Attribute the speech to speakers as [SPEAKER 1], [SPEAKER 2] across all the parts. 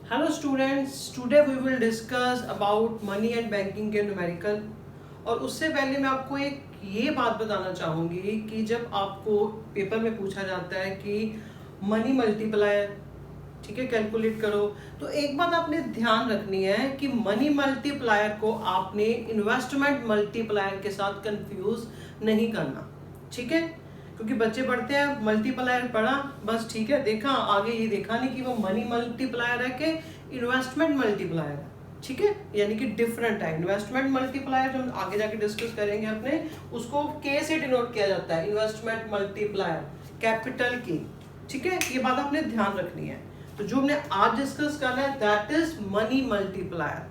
[SPEAKER 1] Hello students, today we will discuss about money and banking के numerical. और उससे पहले मैं आपको एक ये बात बताना चाहूँगी कि जब आपको पेपर में पूछा जाता है कि मनी मल्टीप्लायर, ठीक है, कैलकुलेट करो, तो एक बात आपने ध्यान रखनी है कि मनी मल्टीप्लायर को आपने इन्वेस्टमेंट मल्टीप्लायर के साथ कंफ्यूज नहीं करना, ठीक है। क्योंकि बच्चे पढ़ते हैं मल्टीप्लायर पढ़ा बस, ठीक है, देखा, आगे ये देखा नहीं कि वो मनी मल्टीप्लायर है कि इन्वेस्टमेंट मल्टीप्लायर है, ठीक है, यानी कि डिफरेंट है। इन्वेस्टमेंट मल्टीप्लायर जो हम आगे जाके डिस्कस करेंगे अपने, उसको के से डिनोट किया जाता है, इन्वेस्टमेंट मल्टीप्लायर कैपिटल की, ठीक है। ये बात आपने ध्यान रखनी है। तो जो हमने आज डिस्कस करना है that is money multiplier.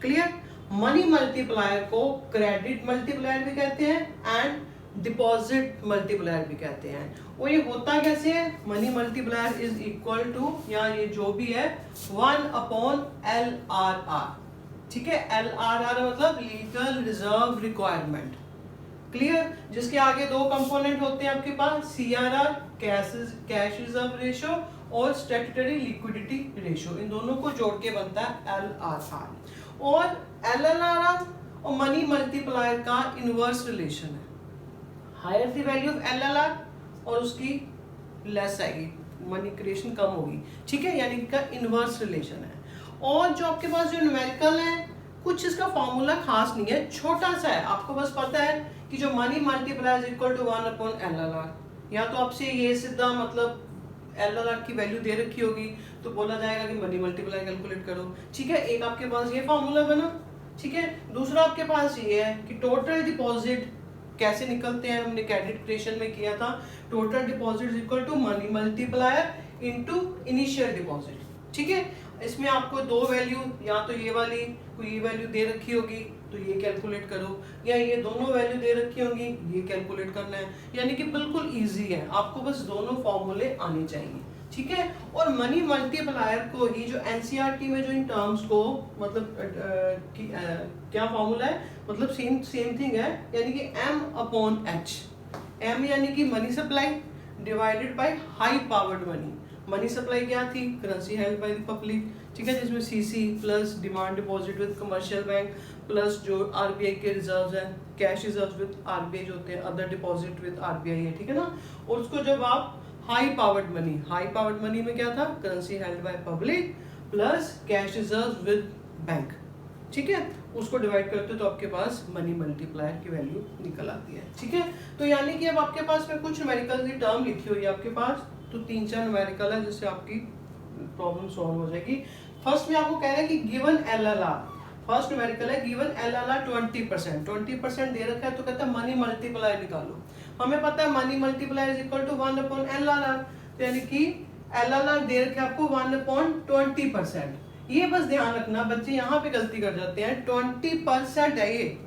[SPEAKER 1] Clear? Money multiplier को क्रेडिट मल्टीप्लायर भी कहते हैं एंड डिपॉजिट मल्टीप्लायर भी कहते हैं। और ये होता कैसे है? Money multiplier is equal to, या ये जो भी है, 1/LRR, ठीक है। LRR मतलब लीगल रिजर्व रिक्वायरमेंट। क्लियर? जिसके आगे दो कंपोनेंट होते हैं आपके पास, CRR कैश रिजर्व रेशो और स्टैट्यूटरी लिक्विडिटी रेशो, इन दोनों को जोड़ के बनता है LRR। और LLRR और मनी मल्टीप्लायर का इनवर्स रिलेशन है। Higher the value of LLR और उसकी लेस आएगी, मनी क्रिएशन कम होगी, ठीक है, यानी का इनवर्स रिलेशन है। और जो आपके पास जो न्यूमेरिकल है, कुछ इसका फॉर्मूला खास नहीं है, छोटा सा है। आपको बस पता है कि जो money multiplier is equal to 1/LLR, या तो आपसे ये सीधा मतलब LLR की वैल्यू दे रखी होगी तो बोला जाएगा कि मनी मल्टीप्लायर कैलकुलेट करो, ठीक है। एक आपके पास ये फॉर्मूला बना, ठीक है। दूसरा आपके पास ये है कि टोटल डिपॉजिट कैसे निकलते हैं, हमने क्रेडिट क्रिएशन में किया था। Total deposit equal to money multiplier into initial deposit, ठीक है। इसमें आपको दो वैल्यू, या तो ये वाली कोई ये वैल्यू दे रखी होगी तो ये कैलकुलेट करो, या ये दोनों वैल्यू दे रखी होंगी ये कैलकुलेट करना है, यानी कि बिल्कुल इजी है। आपको बस दोनों फॉर्मूले आने चाहिए, ठीक है। और मनी मल्टीप्लायर को ही जो एनसीईआरटी में जो इन टर्म्स को मतलब क्या फॉर्मूला है, मतलब सेम थिंग है, यानी कि M/H। M यानी कि money supply divided by high powered money. Money supply क्या थी? Currency held by the public, ठीक है, जिसमें CC plus demand deposit with commercial bank plus जो आरबीआई के रिजर्व्स हैं, कैश रिजर्व्स विद आरबीआई जो होते हैं, अदर डिपॉजिट विद आरबीआई है, ठीक है ना। और उसको जब आप हाई पावर्ड मनी में क्या था? Currency held by public plus cash reserves with bank, ठीक है, उसको डिवाइड करते हो तो आपके पास मनी मल्टीप्लायर की वैल्यू निकल आती है, ठीक है। तो यानी कि अब आपके पास में कुछ न्यूमेरिकल की टर्म लिखी हुई है आपके पास, तो 3-4 न्यूमेरिकल है जिससे आपकी प्रॉब्लम सॉल्व हो जाएगी। फर्स्ट में आपको कह रहा है कि गिवन LLR, फर्स्ट न्यूमेरिकल है गिवन LLR 20% दे रखा है, तो कहता है मनी मल्टीप्लायर निकालो। हमें पता है money multiplier is equal to 1/LRR, तो यानी कि LLR दे रखे आपको 1/20%। ये बस ध्यान रखना, बच्चे यहाँ पे गलती कर जाते हैं, 20% है ये,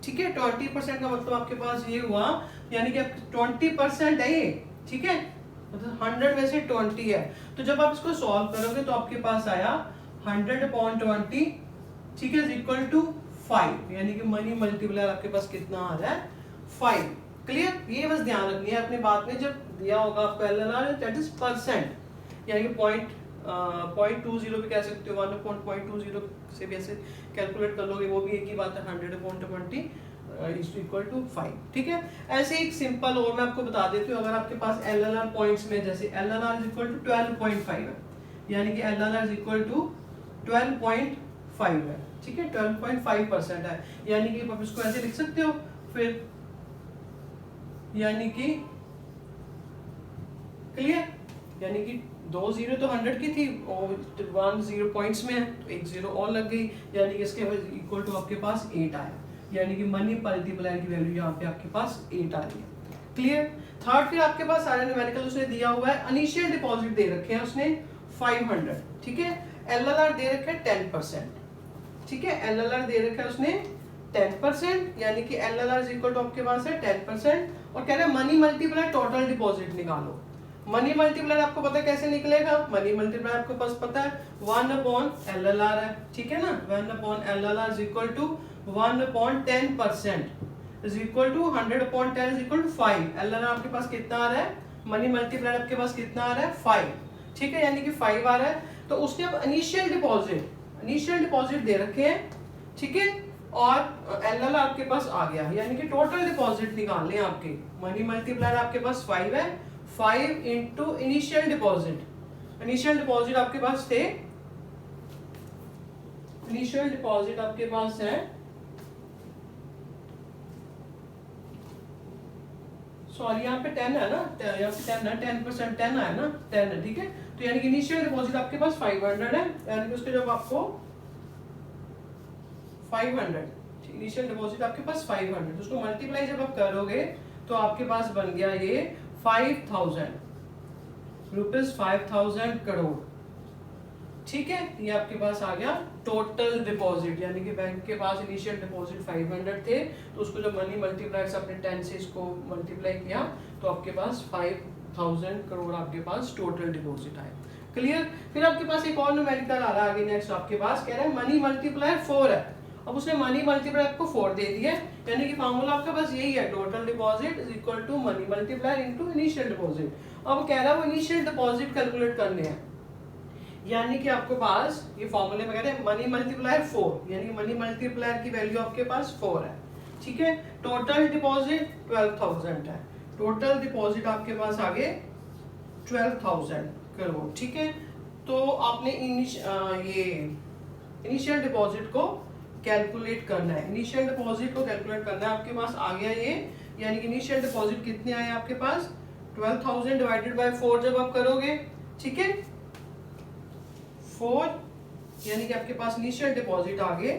[SPEAKER 1] ठीक है। 20% का मतलब आपके पास ये हुआ, यानी कि 20% है ये, ठीक है, मतलब 100 में से 20 है। तो जब आप इसको सॉल्व करोगे तो आपके पास आया 100/20, ठीक है, इक्वल टू 5, यानी कि मनी मल्टीप्लायर आपके पास कितना आ रहा है? 5। क्लियर? ये बस ध्यान रखनी है अपनी बात में, जब दिया होगा आपको LLR दैट इज परसेंट, यानी कि 0.20 भी कह सकते हो, 1/0.20 से भी ऐसे कैलकुलेट कर लोगे, वो भी एक ही बात है, 100/20 इज इक्वल टू 5, ठीक है। ऐसे एक सिंपल और मैं आपको बता देती हूँ, अगर आपके पास LLR पॉइंट्स में जैसे LLR इज इक्वल टू 12.5 है, यानी कि LLR इज इक्वल टू 12.5 है, ठीक है, 12.5% है, यानी कि आप इसको ऐसे लिख सकते हो फिर, यानी कि क्लियर, यानी कि 2 जीरो तो 100 की थी और 1 0 पॉइंट्स में है तो एक जीरो और लग गई, यानी कि इसके इक्वल टू आपके पास 8 आया, यानी कि मनी मल्टीप्लायर की वैल्यू यहाँ पे आपके पास 8 आ रही है। क्लियर? थर्ड, फिर आपके पास सारे न्यूमेरिकल उसने दिया हुआ है, इनिशियल डिपॉजिट दे रखे हैं उसने 500, ठीक है, LLR दे रखे हैं 10%, ठीक है, LLR दे रखा है उसने 10%, यानी कि LLR इज इक्वल टू आपके पास है 10%, और कह रहे हैं मनी मल्टीप्लायर टोटल डिपॉजिट निकालो। मनी मल्टीप्लायर आपको पता है कैसे निकलेगा? मनी मल्टीप्लायर आपको पास पता है 1/LLR है, ठीक है ना, 1/LLR is equal to 1/10% is equal to 100/10 is equal to 5। LLR आपके पास कितना आ रहा है? मनी मल्टीप्लायर आपके पास कितना आ रहा है? 5, ठीक है, यानी कि 5 आ रहा है। तो उसने अब इनिशियल डिपॉजिट दे रखे हैं, ठीक है, और एलएलआर आपके पास आ गया, यानी कि टोटल डिपॉजिट निकालने हैं आपके। मनी मल्टीप्लायर आपके पास 5 है, 5 इंटू इनिशियल डिपॉजिट आपके पास थे, इनिशियल डिपॉजिट आपके पास है, सॉरी यहाँ पे 10 है ना, यहाँ पे 10 है, 10% 10 है ना, 10 है, ठीक है। तो यानी कि इनिशियल डिपॉजिट आपके पास 500 है, यानी कि उसके जब आपको 500 इनिशियल डिपॉजिट आपके पास 500, उसको मल्टीप्लाई जब आप करोगे तो आपके पास बन गया ये 5,000 रुपीज, 5,000 करोड़, ठीक है। ये आपके पास आ गया टोटल डिपॉजिट, यानी कि बैंक के पास इनिशियल डिपॉजिट 500 थे, तो उसको जब मनी मल्टीप्लायर से अपने 10 से इसको मल्टीप्लाई किया तो आपके पास 5,000 करोड़ आपके पास टोटल डिपॉजिट आए। क्लियर। फिर आपके पास एक और न्यूमेरिकल आ रहा है आगे, नेक्स्ट आपके पास कह रहा है मनी मल्टीप्लायर 4 है। अब उसने मनी मल्टीप्लायर आपको 4 दे दिया है, यानी कि फार्मूला आपका बस यही है, total deposit is equal to money multiplier into initial deposit. अब कह रहा है वो इनिशियल डिपॉजिट कैलकुलेट करने हैं, यानी कि आपके पास ये फॉर्मूले में कह रहे हैं मनी मल्टीप्लायर 4, यानी मनी मल्टीप्लायर की वैल्यू आपके पास 4 है, ठीक है। टोटल डिपॉजिट 12,000 है, टोटल डिपॉजिट आपके पास आगे 12,000 करोड़, ठीक है। तो आपने ये इनिशियल डिपॉजिट को कैलकुलेट करना है, इनिशियल डिपॉजिट को कैलकुलेट करना है। आपके पास आ गया ये, यानी कि इनिशियल डिपॉजिट कितने आए आपके पास 12,000 डिवाइडेड बाय 4 जब आप करोगे, ठीक है, 4, यानी कि आपके पास इनिशियल डिपॉजिट आ गए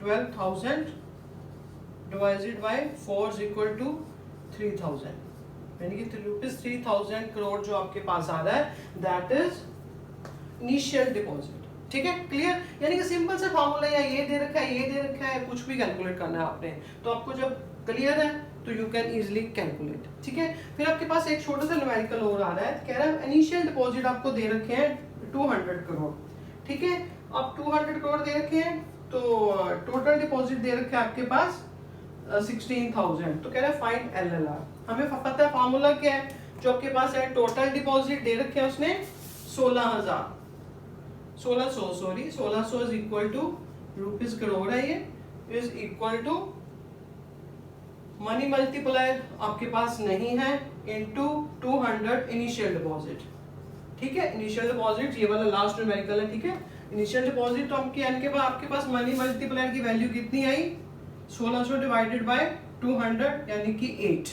[SPEAKER 1] 12,000 divided by 4 is equal to 3,000, यानी कि रुपीज 3,000 करोड़ जो आपके पास आ रहा है दैट इज इनिशियल डिपॉजिट, ठीक है। क्लियर। यानी कि सिंपल सा फॉर्मूला है, ये दे रखा है, ये दे रखा है, कुछ भी कैलकुलेट करना है आपने, तो आपको जब क्लियर है तो यू कैन इजीली कैलकुलेट, ठीक है। फिर आपके पास एक छोटा सा न्यूमेरिकल और आ रहा है, कह रहा है इनिशियल डिपॉजिट आपको दे रखे हैं 200 करोड़, ठीक है। अब 200 करोड़ दे रखे हैं, तो टोटल डिपॉजिट दे रखे हैं आपके पास 16,000, तो कह रहा है फाइंड एलएलआर। हमें पता है फार्मूला क्या है जो आपके पास है, टोटल डिपॉजिट दे रखे हैं उसने 1600 is equal to rupees crore है, ये is equal to money multiplier आपके पास नहीं है इनटू 200 इनिशियल डिपॉजिट, ठीक है। इनिशियल डिपॉजिट ये वाला लास्ट न्यूमेरिकल है, ठीक है। इनिशियल डिपॉजिट तो आपके पास मनी मल्टीप्लायर की वैल्यू कितनी आई 1600 डिवाइडेड बाय 200 यानी कि 8,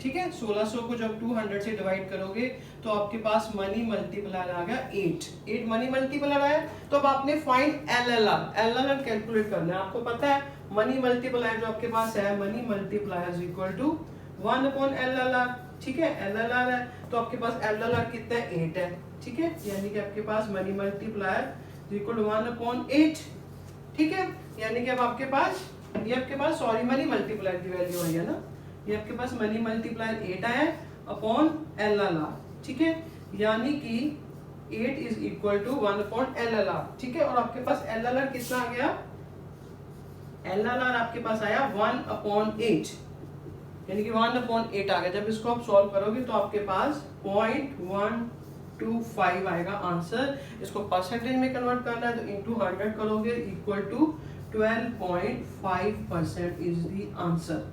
[SPEAKER 1] ठीक है। 1600 को जब 200 से डिवाइड करोगे तो आपके पास मनी मल्टीप्लायर आ गया 8 मनी मल्टीप्लायर आया। तो अब आपने फाइंड एलएलआर कैलकुलेट करना है। आपको पता है मनी मल्टीप्लायर जो आपके पास है, money multiplier is equal to 1 upon LLR, ठीक है। एलएलआर है तो आपके पास एलएलआर कितना है 8 है, ठीक है। यानी कि आपके पास money multiplier is equal to 1 upon 8, ठीक है। यानी कि अब आपके पास सॉरी मनी मल्टीप्लायर की वैल्यू आई है ना, ये आपके पास मनी मल्टीप्लायर 8 आया अपॉन एलएलआर, ठीक है। यानी कि 8 is equal to 1 upon LLR, ठीक है। और आपके पास एलएलआर कितना आ गया, एलएलआर आपके पास आया 1 अपॉन 8, यानी कि 1 अपॉन 8 आ गया। जब इसको आप सॉल्व करोगे तो आपके पास 0.125 आएगा आंसर। इसको परसेंटेज में कन्वर्ट करना है तो इनटू 100 करोगे, equal to 12.5% is the answer,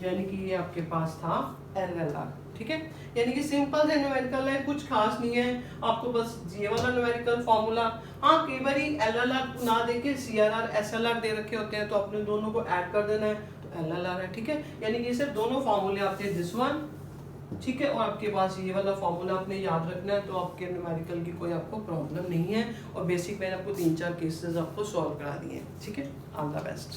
[SPEAKER 1] यानी कि ये आपके पास था एलएलआर, ठीक है। यानी कि सिंपल से न्यूमेरिकल है, कुछ खास नहीं है। आपको बस ये वाला न्यूमेरिकल फॉर्मूला, हाँ कई बार एलएलआर ना देके सीआरआर एसएलआर दे रखे होते हैं तो अपने दोनों को ऐड कर देना है तो एलएलआर है, ठीक है। यानी कि सिर्फ दोनों फॉर्मूले आते हैं, दिस वन, ठीक है, और आपके पास ये वाला फॉर्मूला आपने याद रखना है, तो आपके न्यूमेरिकल की कोई आपको प्रॉब्लम नहीं है। और बेसिक मैंने आपको 3-4 केसेस आपको सॉल्व करा दिए हैं, ठीक है। All the best.